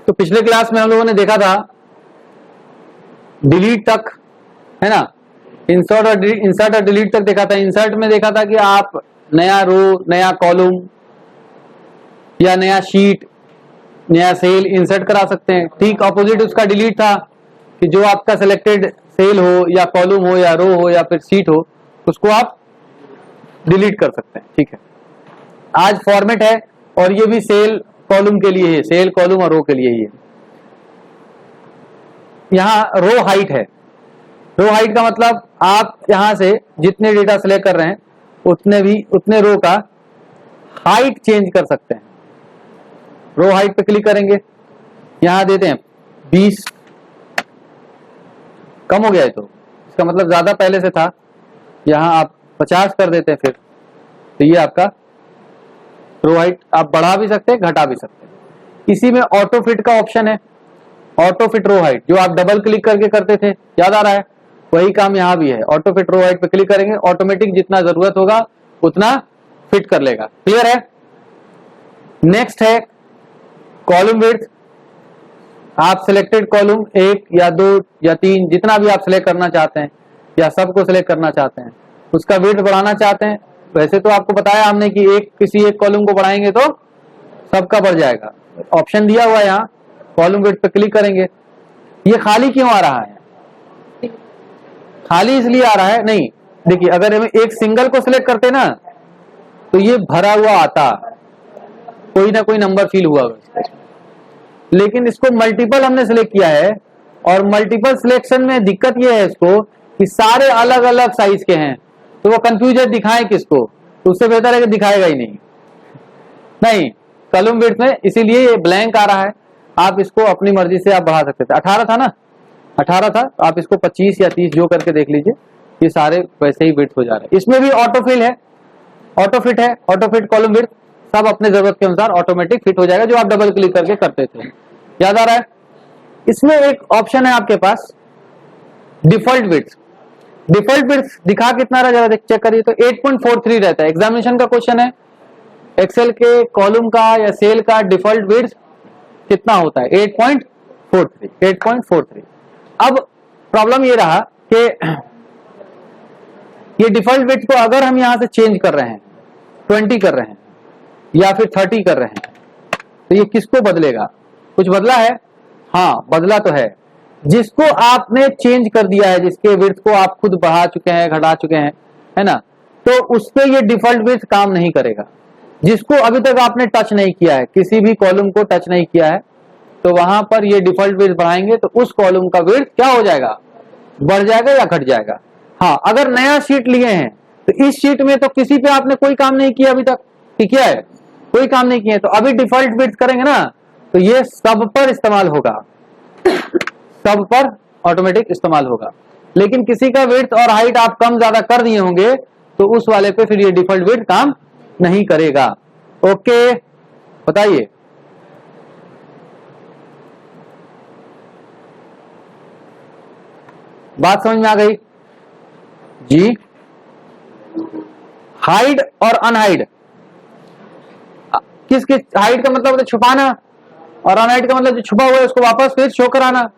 तो पिछले क्लास में हम लोगों ने देखा था डिलीट तक, है ना, इंसर्ट और डिलीट तक देखा था। इंसर्ट में देखा था कि आप नया रो, नया कॉलम या नया शीट, नया सेल इंसर्ट करा सकते हैं। ठीक अपोजिट उसका डिलीट था कि जो आपका सिलेक्टेड सेल हो या कॉलम हो या रो हो या फिर शीट हो, उसको आप डिलीट कर सकते हैं। ठीक है, आज फॉर्मेट है और ये भी सेल कॉलम के लिए है, सेल कॉलम और रो के लिए ही है। यहाँ रो हाइट है। रो हाइट का मतलब आप यहां से जितने डेटा सिलेक्ट कर रहे हैं उतने रो का हाइट चेंज कर सकते हैं। रो हाइट पे क्लिक करेंगे, यहां देते हैं 20, कम हो गया है तो इसका मतलब ज्यादा पहले से था, यहां आप 50 कर देते हैं। फिर तो ये आपका रो हाइट आप बढ़ा भी सकते हैं, घटा भी सकते हैं। इसी में ऑटो फिट का ऑप्शन है, ऑटो फिट रो हाइट, जो आप डबल क्लिक करके करते थे, याद आ रहा है, वही काम यहां भी है। ऑटो फिट रो हाइट पे क्लिक करेंगे, ऑटोमेटिक जितना जरूरत होगा उतना फिट कर लेगा। क्लियर है। नेक्स्ट है कॉलम विड्थ। आप सिलेक्टेड कॉलम 1 या 2 या 3 जितना भी आप सिलेक्ट करना चाहते हैं या सबको सिलेक्ट करना चाहते हैं, उसका विड्थ बढ़ाना चाहते हैं। वैसे तो आपको बताया हमने कि किसी एक कॉलम को बढ़ाएंगे तो सबका बढ़ जाएगा। ऑप्शन दिया हुआ है यहाँ, कॉलम विड्थ पे क्लिक करेंगे। ये खाली क्यों आ रहा है? खाली इसलिए आ रहा है, नहीं देखिए, अगर हम एक सिंगल को सिलेक्ट करते ना तो ये भरा हुआ आता, कोई ना कोई नंबर फील हुआ। लेकिन इसको मल्टीपल हमने सिलेक्ट किया है और मल्टीपल सिलेक्शन में दिक्कत ये है इसको कि सारे अलग अलग साइज के हैं, तो वो कंफ्यूजन दिखाए किसको, तो उससे बेहतर है कि दिखाएगा ही नहीं कॉलम विड्थ में, इसीलिए ये ब्लैंक आ रहा है। आप इसको अपनी मर्जी से आप बढ़ा सकते थे। 18 था ना, 18 था, तो आप इसको 25 या 30 जो करके देख लीजिए, ये सारे वैसे ही विड्थ हो जा रहे हैं। इसमें भी ऑटो फिल है, ऑटो फिट है, ऑटो फिट कॉलम विड्थ, सब अपने जरूरत के अनुसार ऑटोमेटिक फिट हो जाएगा, जो आप डबल क्लिक करके करते थे। याद आ रहा है। इसमें एक ऑप्शन है आपके पास डिफॉल्ट विड्थ। डिफॉल्ट विड्थ दिखा कितना रहा, जरा चेक करिए तो 8.43 रहता है। एग्जामिनेशन का क्वेश्चन है, एक्सेल के कॉलम का या सेल का डिफॉल्ट विड्थ कितना होता है? 8.43। अब प्रॉब्लम ये रहा कि ये डिफॉल्ट विड्थ को अगर हम यहां से चेंज कर रहे हैं, 20 कर रहे हैं या फिर 30 कर रहे हैं, तो ये किसको बदलेगा? कुछ बदला है? हाँ, बदला तो है। जिसको आपने चेंज कर दिया है, जिसके विड्थ को आप खुद बढ़ा चुके हैं, घटा चुके हैं, है ना, तो उस पे ये डिफॉल्ट विड्थ काम नहीं करेगा। जिसको अभी तक आपने टच नहीं किया है, किसी भी कॉलम को टच नहीं किया है, तो वहां पर ये डिफॉल्ट विड्थ बढ़ाएंगे तो उस कॉलम का विड्थ क्या हो जाएगा? बढ़ जाएगा या घट जाएगा। हाँ, अगर नया शीट लिए हैं तो इस शीट में तो किसी पे आपने कोई काम नहीं किया अभी तक, ठीक है, कोई काम नहीं किया, तो अभी डिफॉल्ट विड्थ करेंगे ना तो ये सब पर इस्तेमाल होगा, सब पर ऑटोमेटिक इस्तेमाल होगा। लेकिन किसी का विड्थ और हाइट आप कम ज्यादा कर दिए होंगे तो उस वाले पे फिर ये डिफॉल्ट विड्थ काम नहीं करेगा। ओके, बताइए। बात समझ में आ गई जी? हाइड और अनहाइड, किस हाइड का मतलब छुपाना और अनहाइड का मतलब जो छुपा हुआ है उसको वापस फिर शो कराना।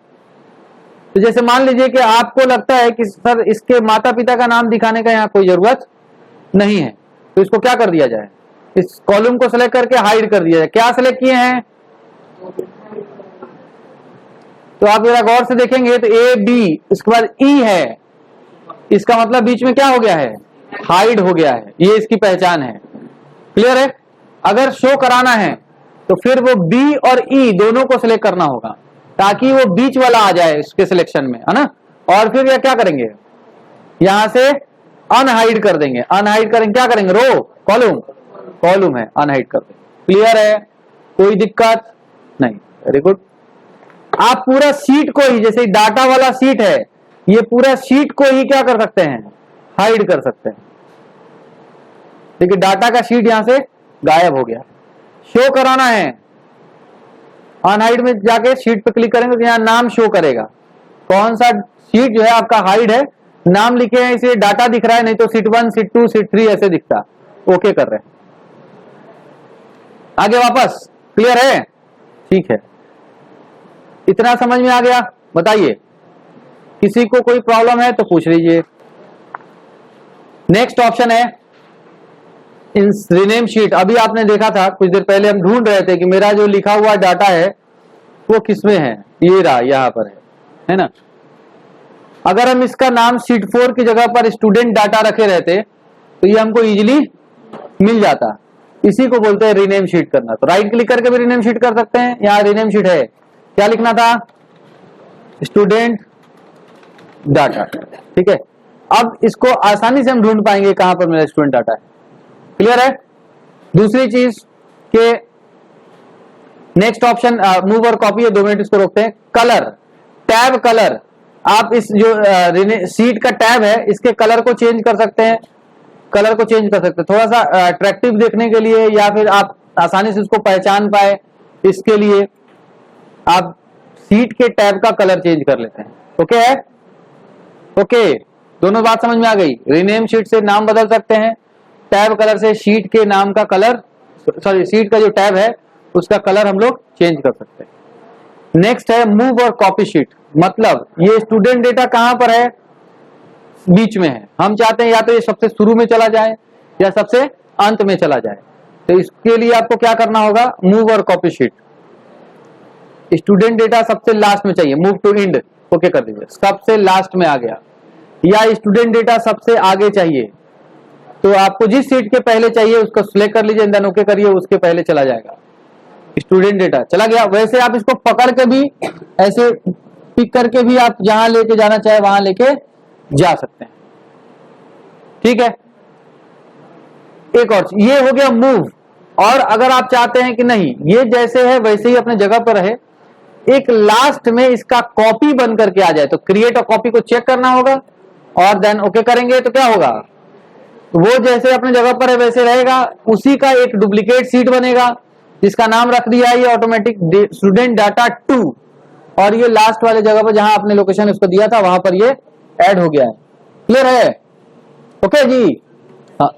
तो जैसे मान लीजिए कि आपको लगता है कि सर इसके माता पिता का नाम दिखाने का यहाँ कोई जरूरत नहीं है, तो इसको क्या कर दिया जाए? इस कॉलम को सिलेक्ट करके हाइड कर दिया जाए। क्या सिलेक्ट किए हैं? तो आप जरा गौर से देखेंगे तो ए बी, इसके बाद ई है, इसका मतलब बीच में क्या हो गया है? हाइड हो गया है, ये इसकी पहचान है। क्लियर है। अगर शो कराना है तो फिर वो बी और ई दोनों को सिलेक्ट करना होगा ताकि वो बीच वाला आ जाए इसके सिलेक्शन में, है ना। और फिर ये क्या करेंगे? यहां से अनहाइड कर देंगे। अनहाइड करेंगे, क्या करेंगे? रो, कॉलम है, अनहाइड कर देंगे। क्लियर है, कोई दिक्कत नहीं। Very good. आप पूरा शीट को ही, जैसे डाटा वाला शीट है, ये पूरा शीट को ही क्या कर सकते हैं? हाइड कर सकते हैं। देखिए डाटा का शीट यहां से गायब हो गया। शो कराना है, अनहाइड में जाके शीट पे क्लिक करेंगे तो यहां नाम शो करेगा। कौन सा शीट जो है आपका हाइड है, नाम लिखे हैं इसलिए डाटा दिख रहा है, नहीं तो शीट 1, शीट 2, शीट 3 ऐसे दिखता। ओके कर रहे हैं, आगे वापस। क्लियर है, ठीक है। इतना समझ में आ गया? बताइए, किसी को कोई प्रॉब्लम है तो पूछ लीजिए। नेक्स्ट ऑप्शन है इन रीनेम शीट। अभी आपने देखा था कुछ देर पहले, हम ढूंढ रहे थे कि मेरा जो लिखा हुआ डाटा है वो किसमें है, ये रहा, यहां पर है ना। अगर हम इसका नाम शीट 4 की जगह पर स्टूडेंट डाटा रखे रहते तो ये हमको इजीली मिल जाता। इसी को बोलते हैं रीनेम शीट करना। तो राइट क्लिक करके भी रीनेम शीट कर सकते हैं। यहाँ रीनेम शीट है, क्या लिखना था? Student data. ठीक है, अब इसको आसानी से हम ढूंढ पाएंगे कहां पर मेरा स्टूडेंट डाटा है। क्लियर है? दूसरी चीज के नेक्स्ट ऑप्शन मूव और कॉपी है, 2 मिनट इसको रोकते हैं। कलर, टैब कलर, आप इस जो शीट का टैब है इसके कलर को चेंज कर सकते हैं। कलर को चेंज कर सकते हैं थोड़ा सा अट्रैक्टिव देखने के लिए, या फिर आप आसानी से उसको पहचान पाए, इसके लिए आप शीट के टैब का कलर चेंज कर लेते हैं। ओके है? ओके, दोनों बात समझ में आ गई। रीनेम शीट से नाम बदल सकते हैं, टैब कलर से शीट के नाम का कलर, सॉरी शीट का जो टैब है उसका कलर हम लोग चेंज कर सकते हैं। नेक्स्ट है मूव और कॉपी शीट। मतलब ये स्टूडेंट डेटा कहां पर है? बीच में है। हम चाहते हैं या तो ये सबसे शुरू में चला जाए या सबसे अंत में चला जाए। तो इसके लिए आपको क्या करना होगा? मूव और कॉपी शीट। स्टूडेंट डेटा सबसे लास्ट में चाहिए, मूव टू एंड, ओके कर दीजिए। सबसे लास्ट में आ गया, या स्टूडेंट डेटा सबसे आगे चाहिए, तो आपको जिस सीट के पहले चाहिए उसको सिलेक्ट कर लीजिए, देन ओके करिए, उसके पहले चला जाएगा। स्टूडेंट डेटा चला गया। वैसे आप इसको पकड़ के भी, ऐसे पिक करके भी आप जहां लेके जाना चाहे वहां लेके जा सकते हैं। ठीक है, एक और ये हो गया मूव। और अगर आप चाहते हैं कि नहीं ये जैसे है वैसे ही अपने जगह पर रहे, एक लास्ट में इसका कॉपी बन करके आ जाए, तो क्रिएट अ कॉपी को चेक करना होगा और देन ओके करेंगे तो क्या होगा? वो जैसे अपने जगह पर है वैसे रहेगा, उसी का एक डुप्लीकेट सीट बनेगा जिसका नाम रख दिया है ये ऑटोमेटिक स्टूडेंट डाटा 2, और ये लास्ट वाले जगह पर जहां आपने लोकेशन उसको दिया था वहां पर ये ऐड हो गया है। क्लियर है? ओके जी। हाँ,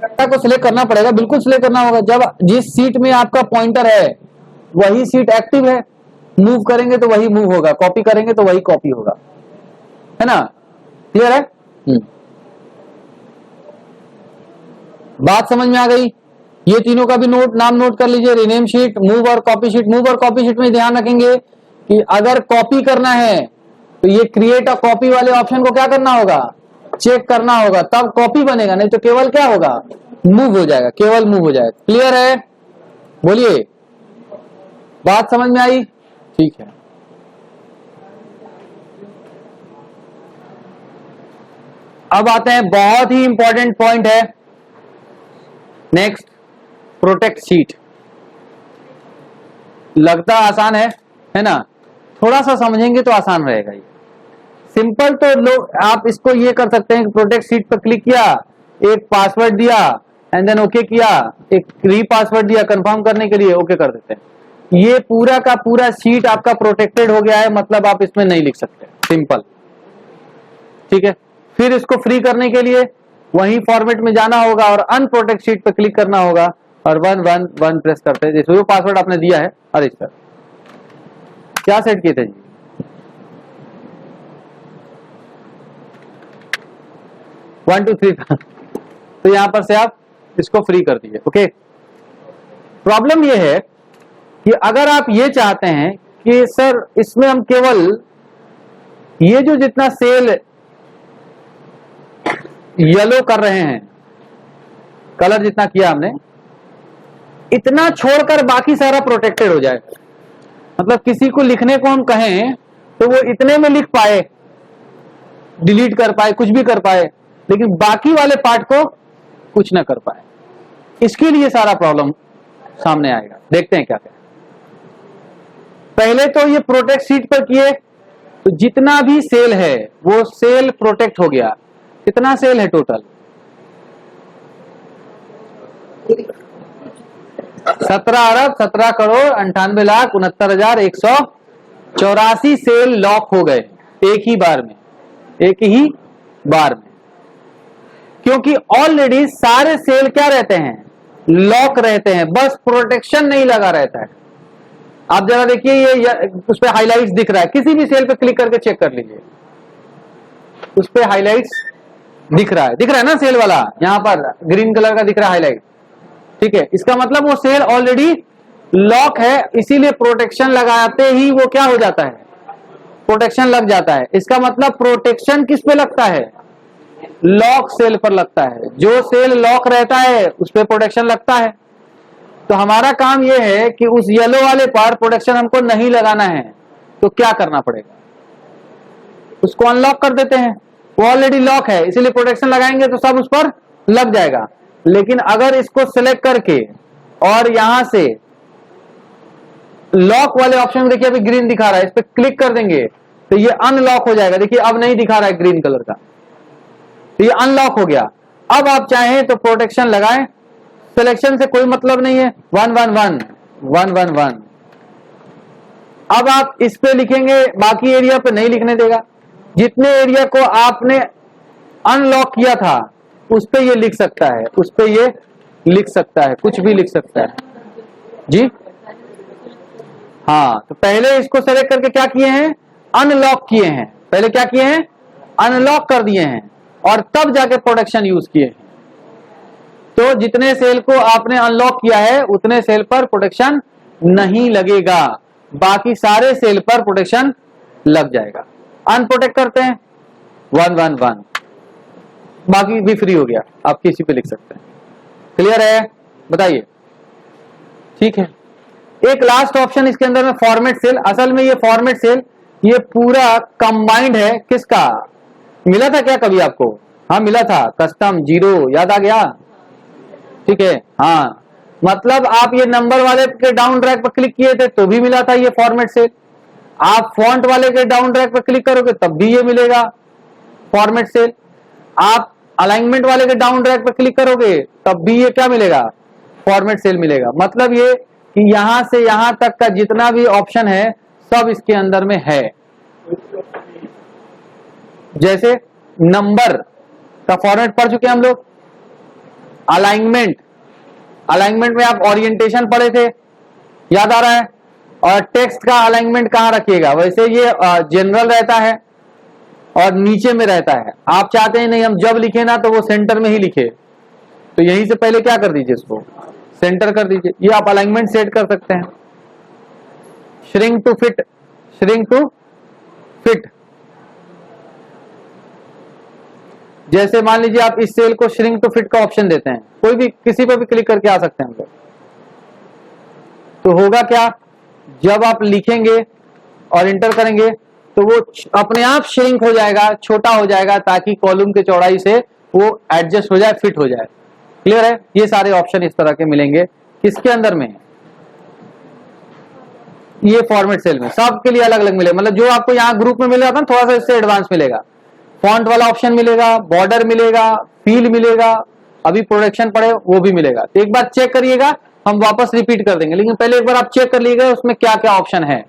डाटा को सिलेक्ट करना पड़ेगा, बिल्कुल सिलेक्ट करना होगा। जब जिस सीट में आपका पॉइंटर है वही सीट एक्टिव है, मूव करेंगे तो वही मूव होगा, कॉपी करेंगे तो वही कॉपी होगा, है ना? क्लियर है? बात समझ में आ गई? ये तीनों का भी नाम नोट कर लीजिए, रीनेम शीट, मूव और कॉपी शीट। मूव और कॉपी शीट में ध्यान रखेंगे कि अगर कॉपी करना है तो ये क्रिएट अ कॉपी वाले ऑप्शन को क्या करना होगा? चेक करना होगा, तब कॉपी बनेगा, नहीं तो केवल क्या होगा? मूव हो जाएगा, केवल मूव हो जाएगा। क्लियर है? बोलिए, बात समझ में आई? ठीक है। अब आते हैं, बहुत ही इंपॉर्टेंट पॉइंट है नेक्स्ट, प्रोटेक्ट शीट। लगता आसान है ना? थोड़ा सा समझेंगे तो आसान रहेगा। ये सिंपल तो लोग, आप इसको ये कर सकते हैं कि प्रोटेक्ट शीट पर क्लिक किया, एक पासवर्ड दिया एंड देन ओके किया, एक री पासवर्ड दिया कंफर्म करने के लिए, ओके कर देते हैं। ये पूरा का पूरा शीट आपका प्रोटेक्टेड हो गया है, मतलब आप इसमें नहीं लिख सकते। सिंपल, ठीक है। फिर इसको फ्री करने के लिए वही फॉर्मेट में जाना होगा और अनप्रोटेक्ट शीट पर क्लिक करना होगा और 111 प्रेस करते हैं, जैसे वो पासवर्ड आपने दिया है। अरे सर क्या सेट किए थे जी? वन टू थ्री तो यहां पर से आप इसको फ्री कर दीजिए। ओके, प्रॉब्लम ये है कि अगर आप ये चाहते हैं कि सर इसमें हम केवल ये जो जितना सेल येलो कर रहे हैं, कलर जितना किया हमने, इतना छोड़कर बाकी सारा प्रोटेक्टेड हो जाए, मतलब किसी को लिखने को हम कहें तो वो इतने में लिख पाए, डिलीट कर पाए, कुछ भी कर पाए, लेकिन बाकी वाले पार्ट को कुछ ना कर पाए। इसके लिए सारा प्रॉब्लम सामने आएगा। देखते हैं क्या क्या। पहले तो ये प्रोटेक्ट शीट पर किए तो जितना भी सेल है वो सेल प्रोटेक्ट हो गया। कितना सेल है टोटल? 17,98,69,184 सेल लॉक हो गए एक ही बार में, एक ही बार में, क्योंकि ऑलरेडी सारे सेल क्या रहते हैं? लॉक रहते हैं, बस प्रोटेक्शन नहीं लगा रहता है। आप जरा देखिए ये उस पे हाइलाइट्स दिख रहा है, किसी भी सेल पे क्लिक करके चेक कर लीजिए, उस पे हाइलाइट्स दिख रहा है ना सेल वाला, यहां पर ग्रीन कलर का दिख रहा है हाईलाइट, ठीक है। इसका मतलब वो सेल ऑलरेडी लॉक है, इसीलिए प्रोटेक्शन लगाते ही वो क्या हो जाता है, प्रोटेक्शन लग जाता है। इसका मतलब प्रोटेक्शन किस पे लगता है, लॉक सेल पर लगता है। जो सेल लॉक रहता है उस पे प्रोटेक्शन लगता है। तो हमारा काम यह है कि उस येलो वाले पर प्रोटेक्शन हमको नहीं लगाना है, तो क्या करना पड़ेगा, उसको अनलॉक कर देते हैं। वो ऑलरेडी लॉक है, इसीलिए प्रोटेक्शन लगाएंगे तो सब उस पर लग जाएगा। लेकिन अगर इसको सिलेक्ट करके और यहां से लॉक वाले ऑप्शन देखिए, अभी ग्रीन दिखा रहा है, इस पर क्लिक कर देंगे तो ये अनलॉक हो जाएगा। देखिए अब नहीं दिखा रहा है ग्रीन कलर का, तो ये अनलॉक हो गया। अब आप चाहें तो प्रोटेक्शन लगाएं, सिलेक्शन से कोई मतलब नहीं है, 111 अब आप इस पे लिखेंगे, बाकी एरिया पे नहीं लिखने देगा। जितने एरिया को आपने अनलॉक किया था उस पे ये लिख सकता है, उस पे ये लिख सकता है, कुछ भी लिख सकता है जी। हाँ, तो पहले इसको सेलेक्ट करके क्या किए हैं, अनलॉक किए हैं। पहले क्या किए हैं, अनलॉक कर दिए हैं और तब जाके प्रोटेक्शन यूज किए हैं। तो जितने सेल को आपने अनलॉक किया है उतने सेल पर प्रोटेक्शन नहीं लगेगा, बाकी सारे सेल पर प्रोटेक्शन लग जाएगा। अनप्रोटेक्ट करते हैं 111, बाकी भी फ्री हो गया, आप किसी पे लिख सकते हैं। क्लियर है, बताइए, ठीक है। एक लास्ट ऑप्शन इसके अंदर में फॉर्मेट सेल। असल में ये फॉर्मेट सेल ये पूरा कंबाइंड है, किसका मिला था क्या कभी आपको, हाँ मिला था, कस्टम जीरो, याद आ गया, ठीक है। हाँ, मतलब आप ये नंबर वाले के डाउन ड्रैग पर क्लिक किए थे तो भी मिला था ये फॉर्मेट सेल। आप फॉन्ट वाले के डाउन ड्रैग पर क्लिक करोगे तब भी ये मिलेगा फॉर्मेट सेल। आप अलाइनमेंट वाले के डाउन ड्रैग पर क्लिक करोगे तब भी ये क्या मिलेगा, फॉर्मेट सेल मिलेगा। मतलब ये कि यहां से यहां तक का जितना भी ऑप्शन है सब इसके अंदर में है। जैसे नंबर का फॉर्मेट पढ़ चुके हैं हम लोग, अलाइनमेंट, अलाइनमेंट में आप ओरिएंटेशन पढ़े थे, याद आ रहा है। और टेक्स्ट का अलाइनमेंट कहां रखिएगा, वैसे ये जनरल रहता है और नीचे में रहता है। आप चाहते हैं नहीं हम जब लिखे ना तो वो सेंटर में ही लिखे, तो यहीं से पहले क्या कर दीजिए, इसको सेंटर कर दीजिए। ये आप अलाइनमेंट सेट कर सकते हैं। Shrink to fit, shrink to fit, जैसे मान लीजिए आप इस सेल को श्रिंक टू फिट का ऑप्शन देते हैं, कोई भी किसी पे भी क्लिक करके आ सकते हैं हम लोग। तो होगा क्या, जब आप लिखेंगे और इंटर करेंगे तो वो अपने आप श्रिंक हो जाएगा, छोटा हो जाएगा, ताकि कॉलम के चौड़ाई से वो एडजस्ट हो जाए, फिट हो जाए। क्लियर है, ये सारे ऑप्शन इस तरह के मिलेंगे किसके अंदर में, ये फॉर्मेट सेल में। सबके लिए अलग अलग मिलेगा, मतलब जो आपको यहाँ ग्रुप में मिलेगा ना थोड़ा सा इससे एडवांस मिलेगा। फॉन्ट वाला ऑप्शन मिलेगा, बॉर्डर मिलेगा, फील मिलेगा, अभी प्रोडक्शन पड़े वो भी मिलेगा। तो एक बार चेक करिएगा, हम वापस रिपीट कर देंगे, लेकिन पहले एक बार आप चेक कर लीजिएगा उसमें क्या क्या ऑप्शन है,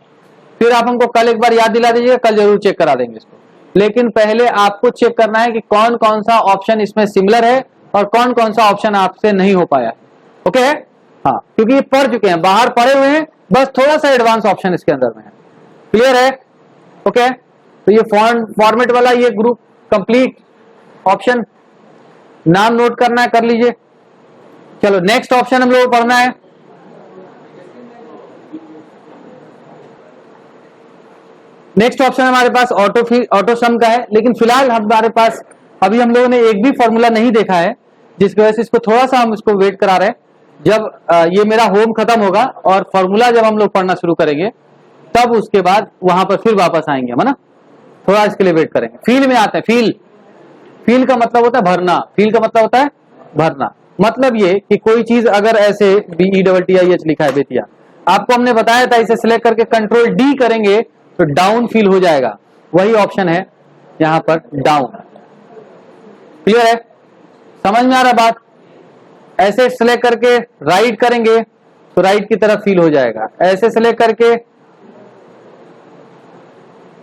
फिर आप हमको कल एक बार याद दिला दीजिएगा, कल जरूर चेक करा देंगे इसको। लेकिन पहले आपको चेक करना है कि कौन कौन सा ऑप्शन इसमें सिमिलर है और कौन कौन सा ऑप्शन आपसे नहीं हो पाया। ओके, हाँ, क्योंकि ये पढ़ चुके हैं, बाहर पढ़े हुए हैं, बस थोड़ा सा एडवांस ऑप्शन इसके अंदर में है। क्लियर है, ओके। तो ये फॉर्मेट वाला ये ग्रुप कंप्लीट ऑप्शन, नाम नोट करना है, कर लीजिए। चलो नेक्स्ट ऑप्शन हम लोग को पढ़ना है। नेक्स्ट ऑप्शन हमारे पास ऑटो सम का है, लेकिन फिलहाल हमारे पास अभी हम लोगों ने एक भी फॉर्मूला नहीं देखा है, जिसकी वजह से इसको थोड़ा सा हम इसको वेट करा रहे हैं। जब ये मेरा होम खत्म होगा और फॉर्मूला जब हम लोग पढ़ना शुरू करेंगे तब उसके बाद वहां पर फिर वापस आएंगे हम, है ना, थोड़ा इसके लिए वेट करेंगे। फील में आते हैं, फील, फील का मतलब होता है भरना, फील का मतलब होता है भरना। मतलब ये कि कोई चीज अगर ऐसे BETTIH लिखा है बेतिया, आपको हमने बताया था इसे सिलेक्ट करके कंट्रोल D करेंगे तो डाउन फील हो जाएगा, वही ऑप्शन है यहां पर डाउन। क्लियर है, समझ में आ रहा बात। ऐसे सिलेक्ट करके राइट करेंगे तो राइट की तरफ फील हो जाएगा, ऐसे सिलेक्ट करके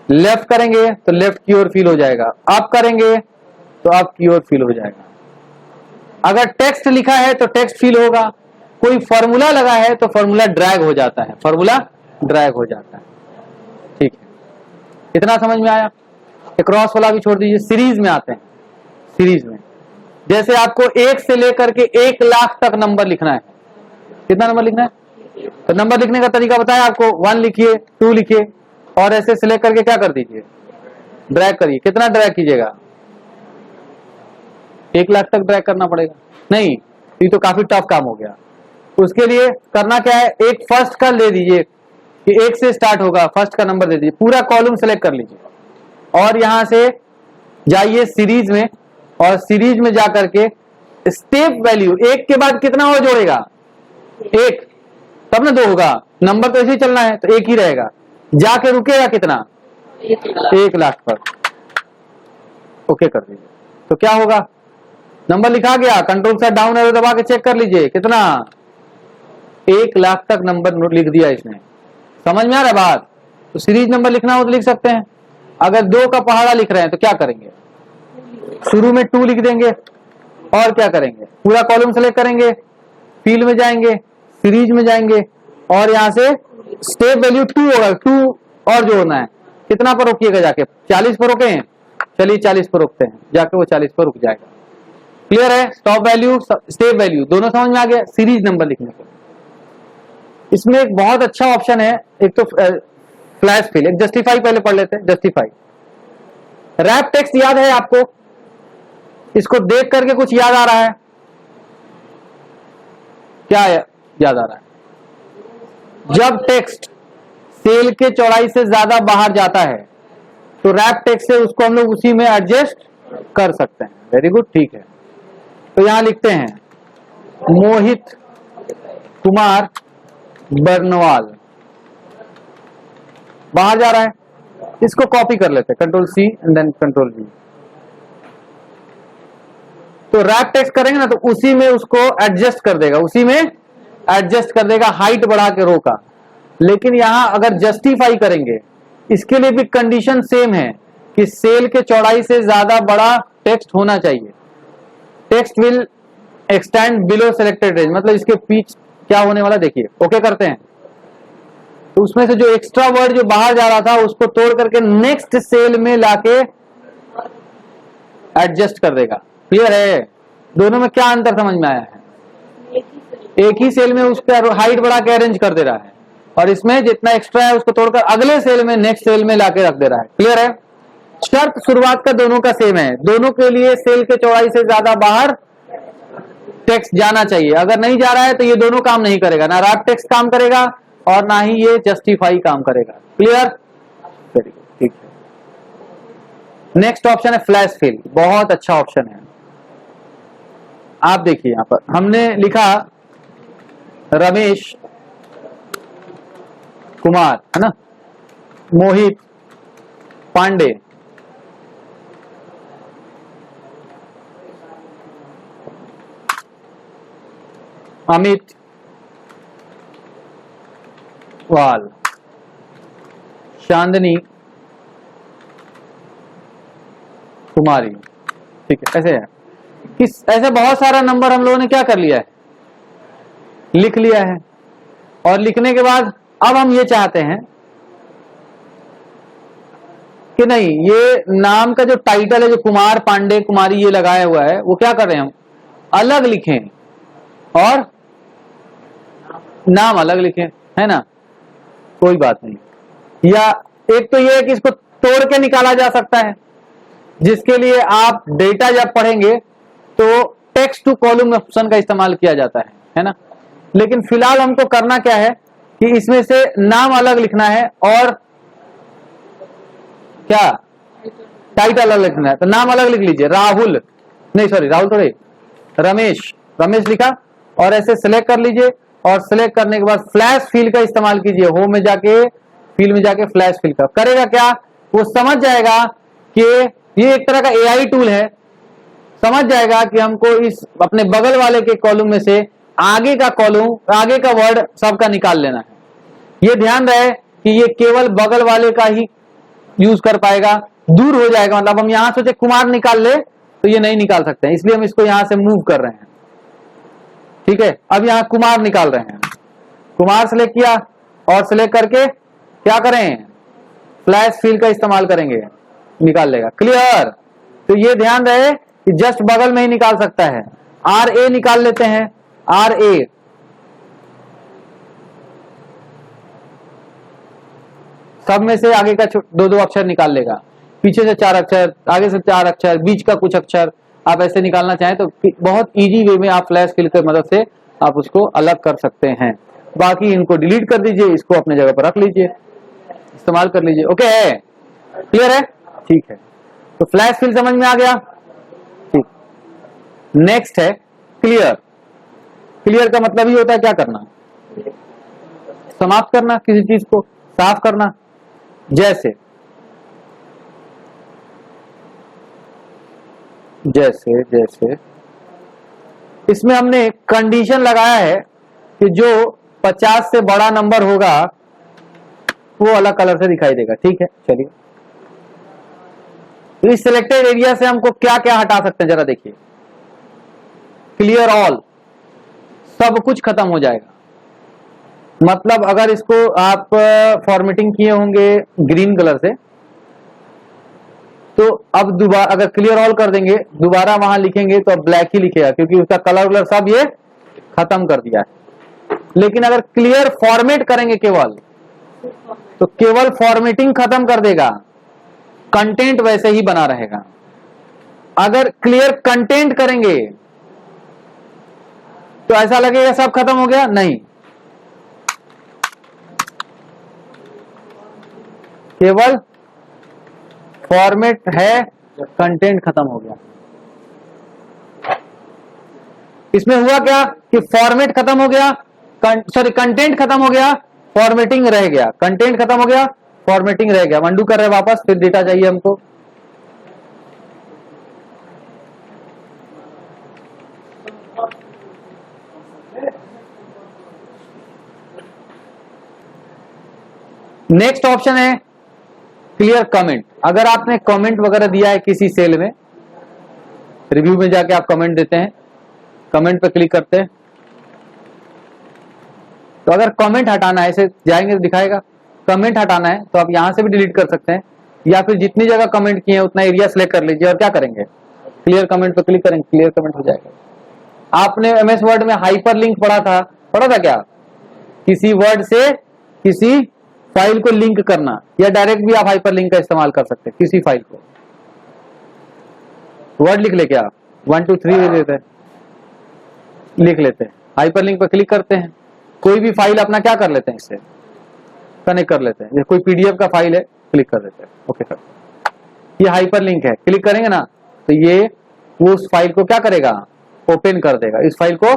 लेफ्ट करेंगे तो लेफ्ट की ओर फील हो जाएगा, अप करेंगे तो अप की ओर फील हो जाएगा। अगर टेक्स्ट लिखा है तो टेक्स्ट फील होगा, कोई फॉर्मूला लगा है तो फॉर्मूला ड्रैग हो जाता है, फॉर्मूला ड्रैग हो जाता है। ठीक है, इतना समझ में आया। क्रॉस वाला भी छोड़ दीजिए, सीरीज में आते हैं। सीरीज में जैसे आपको 1 से लेकर के 1 लाख तक नंबर लिखना है। कितना नंबर लिखना है? तो नंबर लिखने का तरीका बताया आपको, 1 लिखिए, 2 लिखिए और ऐसे सिलेक्ट करके क्या कर दीजिए, ड्रैग करिए। कितना ड्रैग कीजिएगा? 1 लाख तक ड्रैग करना पड़ेगा? नहीं, ये तो काफी टफ काम हो गया। उसके लिए करना क्या है, एक फर्स्ट का ले दीजिए कि 1 से स्टार्ट होगा, फर्स्ट का नंबर दे दीजिए, पूरा कॉलम सेलेक्ट कर लीजिए और यहां से जाइए सीरीज में, और सीरीज में जाकर के स्टेप वैल्यू 1 के बाद कितना और जोड़ेगा? 1, तब ना 2 होगा। नंबर तो ऐसे ही चलना है तो 1 ही रहेगा। जाके रुकेगा कितना? 1 लाख पर। ओके कर दीजिए। तो क्या होगा, नंबर लिखा गया, कंट्रोल से डाउन एरो दबा के चेक कर लीजिए कितना, 1 लाख तक नंबर नोट लिख दिया इसने। समझ में आ रहा है बात? तो सीरीज नंबर लिखना हो तो लिख सकते हैं। अगर 2 का पहाड़ा लिख रहे हैं तो क्या करेंगे, शुरू में 2 लिख देंगे और क्या करेंगे, पूरा कॉलम सेलेक्ट करेंगे, फील्ड में जाएंगे, सीरीज में जाएंगे और यहां से स्टेप वैल्यू 2 होगा, 2 और जोड़ना है। कितना पर रोकिएगा जाके, 40 पर रोके हैं? चलिए 40 पर रोकते हैं, जाके वो 40 पर रुक जाएगा। क्लियर है? स्टॉप वैल्यू, स्टेप वैल्यू दोनों समझ में आ गया सीरीज नंबर लिखने के। इसमें एक बहुत अच्छा ऑप्शन है, एक तो फ्लैश फिल, एक जस्टिफाई पहले पढ़ लेते हैं। जस्टिफाई रैप टेक्स्ट याद है आपको? इसको देख करके कुछ याद आ रहा है? क्या याद आ रहा है? जब टेक्स्ट सेल के चौड़ाई से ज्यादा बाहर जाता है तो रैप टेक्स्ट से उसको हम लोग उसी में एडजस्ट कर सकते हैं। वेरी गुड, ठीक है। तो यहां लिखते हैं मोहित कुमार बर्नवाल, बाहर जा रहा है, इसको कॉपी कर लेते हैं, control C and then control V. तो रैप टेक्स्ट करेंगे ना तो उसी में उसको एडजस्ट कर देगा, उसी में एडजस्ट कर देगा, हाइट बढ़ा के रो का। लेकिन यहां अगर जस्टिफाई करेंगे, इसके लिए भी कंडीशन सेम है कि सेल के चौड़ाई से ज्यादा बड़ा टेक्स्ट होना चाहिए। Text will extend below selected range, मतलब इसके बीच क्या होने वाला देखिए। ओके करते हैं तो उसमें से जो एक्स्ट्रा वर्ड जो बाहर जा रहा था उसको तोड़ करके नेक्स्ट सेल में लाके एडजस्ट कर देगा। क्लियर है? दोनों में क्या अंतर समझ में आया है? एक ही सेल में उसका हाइट बढ़ा के अरेंज कर दे रहा है और इसमें जितना एक्स्ट्रा है उसको तोड़कर अगले सेल में, नेक्स्ट सेल में लाके रख दे रहा है। क्लियर है? शर्त शुरुआत का दोनों का सेम है, दोनों के लिए सेल के चौड़ाई से ज्यादा बाहर टेक्स्ट जाना चाहिए। अगर नहीं जा रहा है तो ये दोनों काम नहीं करेगा, ना रैप टेक्स्ट काम करेगा और ना ही ये जस्टिफाई काम करेगा। क्लियर? वेरी गुड, ठीक है। नेक्स्ट ऑप्शन है फ्लैश फिल, बहुत अच्छा ऑप्शन है। आप देखिए यहां पर हमने लिखा रमेश कुमार, है ना, मोहित पांडे, अमित वाल, चांदनी कुमारी। ठीक है, ऐसे है किस, ऐसे बहुत सारा नंबर हम लोगों ने क्या कर लिया है, लिख लिया है। और लिखने के बाद अब हम ये चाहते हैं कि नहीं, ये नाम का जो टाइटल है, जो कुमार पांडे कुमारी ये लगाया हुआ है, वो क्या कर रहे हैं, हम अलग लिखें और नाम अलग लिखें, है ना, कोई बात नहीं। या एक तो ये है कि इसको तोड़ के निकाला जा सकता है, जिसके लिए आप डेटा जब पढ़ेंगे तो टेक्स्ट टू कॉलम ऑप्शन का इस्तेमाल किया जाता है ना। लेकिन फिलहाल हमको करना क्या है कि इसमें से नाम अलग लिखना है और क्या टाइटल अलग लिखना है। तो नाम अलग लिख लीजिए, राहुल, नहीं सॉरी राहुल थोड़े, रमेश, रमेश लिखा और ऐसे सिलेक्ट कर लीजिए। और सिलेक्ट करने के बाद फ्लैश फिल का इस्तेमाल कीजिए, होम में जाके फिल में जाके फ्लैश फिल का करेगा क्या, वो समझ जाएगा कि ये एक तरह का एआई टूल है, समझ जाएगा कि हमको इस अपने बगल वाले के कॉलम में से आगे का कॉलम, आगे का वर्ड सबका निकाल लेना है। ये ध्यान रहे कि ये केवल बगल वाले का ही यूज कर पाएगा, दूर हो जाएगा। मतलब हम यहां सोचे कुमार निकाल ले तो ये नहीं निकाल सकते हैं, इसलिए हम इसको यहां से मूव कर रहे हैं। ठीक है, अब यहां कुमार निकाल रहे हैं, कुमार सेलेक्ट किया और सिलेक्ट करके क्या करें, फ्लैश फिल का इस्तेमाल करेंगे, निकाल लेगा। क्लियर। तो ये ध्यान रहे कि जस्ट बगल में ही निकाल सकता है। RA निकाल लेते हैं, RA सब में से आगे का दो दो अक्षर निकाल लेगा, पीछे से 4 अक्षर, आगे से 4 अक्षर, बीच का कुछ अक्षर आप ऐसे निकालना चाहें तो बहुत इजी वे में आप फ्लैश फिल की मदद से आप उसको अलग कर सकते हैं। बाकी इनको डिलीट कर दीजिए, इसको अपने जगह पर रख लीजिए, इस्तेमाल कर लीजिए। ओके है, क्लियर है, ठीक है। तो फ्लैश फिल समझ में आ गया, ठीक। नेक्स्ट है क्लियर। क्लियर का मतलब ही होता है क्या करना, समाप्त करना, किसी चीज को साफ करना। जैसे जैसे जैसे इसमें हमने कंडीशन लगाया है कि जो 50 से बड़ा नंबर होगा वो अलग कलर से दिखाई देगा, ठीक है। चलिए इस सिलेक्टेड एरिया से हमको क्या क्या हटा सकते हैं जरा देखिए। क्लियर ऑल, सब कुछ खत्म हो जाएगा। मतलब अगर इसको आप फॉर्मेटिंग किए होंगे ग्रीन कलर से, तो अब दोबारा अगर क्लियर ऑल कर देंगे, दोबारा वहां लिखेंगे तो अब ब्लैक ही लिखेगा, क्योंकि उसका कलर वलर सब ये खत्म कर दिया है। लेकिन अगर क्लियर फॉर्मेट करेंगे केवल, तो केवल फॉर्मेटिंग खत्म कर देगा, कंटेंट वैसे ही बना रहेगा। अगर क्लियर कंटेंट करेंगे तो ऐसा लगेगा सब खत्म हो गया, नहीं, केवल फॉर्मेट है, कंटेंट खत्म हो गया। इसमें हुआ क्या कि फॉर्मेट खत्म हो गया, सॉरी कंटेंट खत्म हो गया, फॉर्मेटिंग रह गया, कंटेंट खत्म हो गया, फॉर्मेटिंग रह गया। अंडू कर रहे हैं वापस, फिर डेटा चाहिए हमको। नेक्स्ट ऑप्शन है क्लियर कमेंट। अगर आपने कमेंट वगैरह दिया है किसी सेल में, रिव्यू में जाके आप कमेंट देते हैं, कमेंट पे क्लिक करते हैं, तो अगर कमेंट हटाना है, ऐसे जाएंगे तो दिखाएगा कमेंट हटाना है, तो आप यहां से भी डिलीट कर सकते हैं, या फिर जितनी जगह कमेंट किए हैं उतना एरिया सिलेक्ट कर लीजिए और क्या करेंगे, क्लियर कमेंट पे क्लिक करेंगे, क्लियर कमेंट हो जाएगा। आपने MS वर्ड में हाइपर लिंक पढ़ा था क्या, किसी वर्ड से किसी फाइल को लिंक करना, या डायरेक्ट भी आप हाइपर लिंक का इस्तेमाल कर सकते हैं। किसी फाइल को वर्ड लिख ले, क्या 1 2 3 देते हैं, लिख लेते हैं, हाइपर लिंक पर क्लिक करते हैं, कोई भी फाइल अपना क्या कर लेते हैं, इससे कनेक्ट कर लेते हैं। कोई PDF का फाइल है, क्लिक कर देते हैं, ओके कर, ये हाइपर लिंक है, क्लिक करेंगे ना तो ये वो उस फाइल को क्या करेगा, ओपन कर देगा, इस फाइल को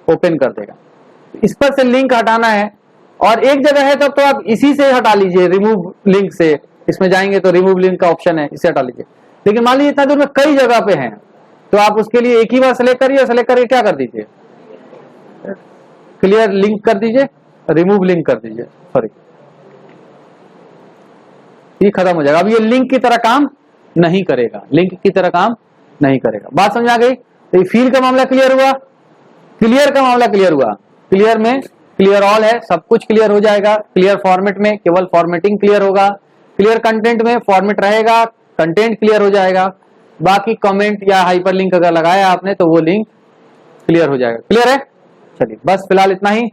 ओपन कर देगा। इस पर से लिंक हटाना है, और एक जगह है तब तो आप इसी से हटा लीजिए, रिमूव लिंक से, इसमें जाएंगे तो रिमूव लिंक का ऑप्शन है, इसे हटा लीजिए। लेकिन मान लीजिए इतना दूर में कई जगह पे हैं, तो आप उसके लिए एक ही बार सेलेक्ट करिए, सेलेक्ट करके क्या कर दीजिए, क्लियर लिंक कर दीजिए, रिमूव लिंक कर दीजिए, सॉरी, ये खत्म हो जाएगा। अब ये लिंक की तरह काम नहीं करेगा, लिंक की तरह काम नहीं करेगा। बात समझ आ गई। तो फील का मामला क्लियर हुआ, क्लियर का मामला क्लियर हुआ। क्लियर में क्लियर ऑल है, सब कुछ क्लियर हो जाएगा। क्लियर फॉर्मेट में केवल फॉर्मेटिंग क्लियर होगा। क्लियर कंटेंट में फॉर्मेट रहेगा, कंटेंट क्लियर हो जाएगा। बाकी कमेंट या हाइपरलिंक अगर लगाया आपने तो वो लिंक क्लियर हो जाएगा। क्लियर है, चलिए बस फिलहाल इतना ही।